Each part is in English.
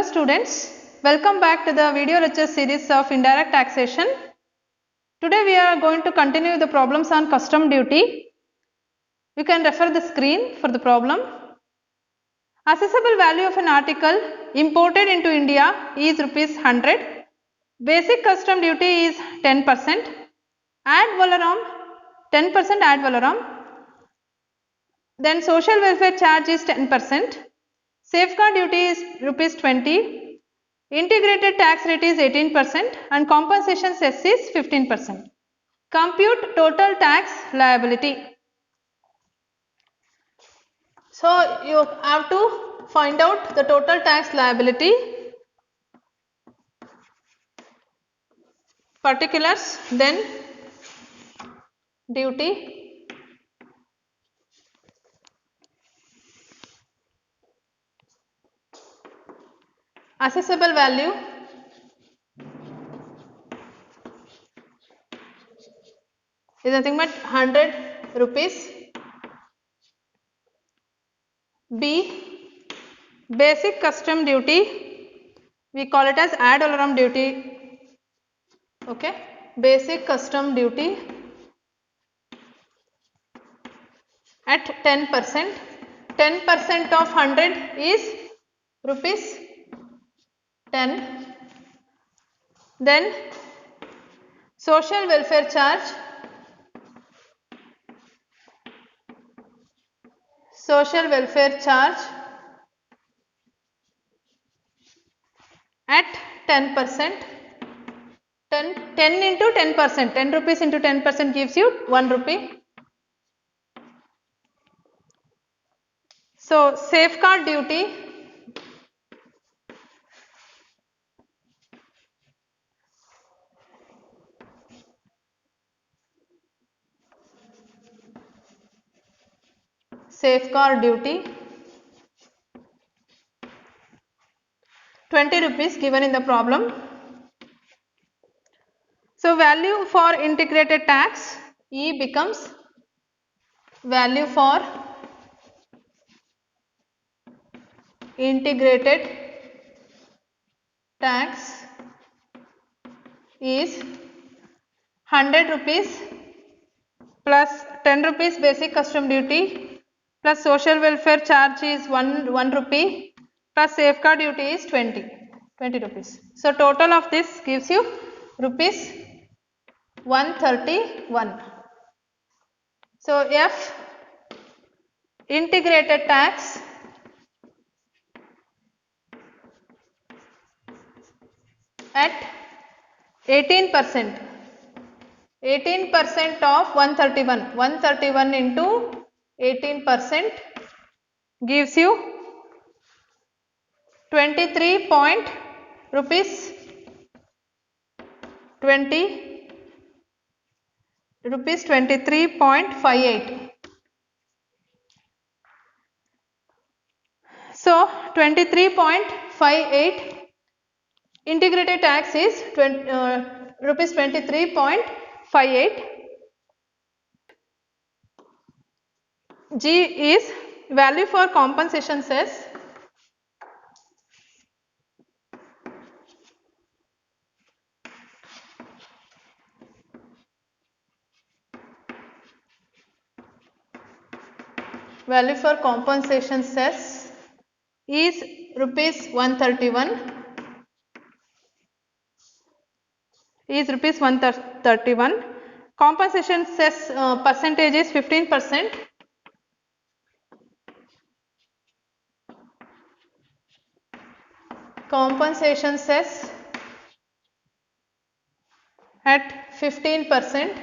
students, welcome back to the video lecture series of indirect taxation. Today we are going to continue the problems on custom duty. You can refer the screen for the problem. Assessable value of an article imported into India is rupees 100. Basic custom duty is 10%. Ad valorem 10% ad valorem. Then social welfare charge is 10%. Safeguard duty is rupees 20. Integrated tax rate is 18% and compensation cess is 15%. Compute total tax liability. So you have to find out the total tax liability, particulars, then duty, assessable value, is nothing but 100 rupees. B, basic custom duty, we call it as ad valorem duty. Okay, basic custom duty at 10%. 10% of 100 is rupees 10. Then social welfare charge, at 10%. 10 into 10%, 10 rupees into 10% gives you 1 rupee. So safeguard duty, safeguard duty 20 rupees given in the problem. So value for integrated tax, E becomes value for integrated tax is 100 rupees plus 10 rupees basic custom duty plus social welfare charge is 1 rupee plus safeguard duty is 20 rupees. So total of this gives you rupees 131. So F, integrated tax at 18%. 18% of 131. 131 into 18% gives you 23 point rupees 23.58. So 23.58 integrated tax is rupees 23.58. G is value for compensation cess. Value for compensation cess is rupees 131. Compensation cess percentage is 15%. Compensation cess at 15%.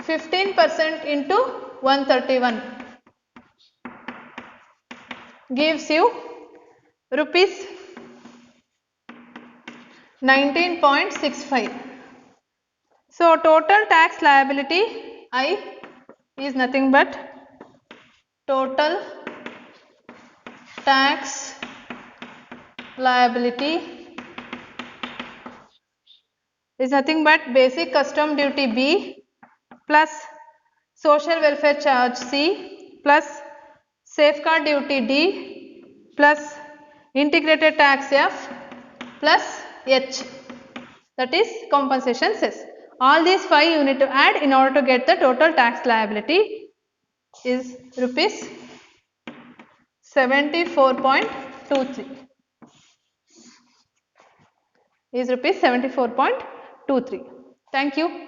15% into 131 gives you rupees 19.65. So total tax liability I is nothing but total tax liability is nothing but basic custom duty B plus social welfare charge C plus safeguard duty D plus integrated tax F plus H, that is compensation cess. All these 5 you need to add in order to get the total tax liability is rupees 74.23. Is rupees 74.23. Thank you.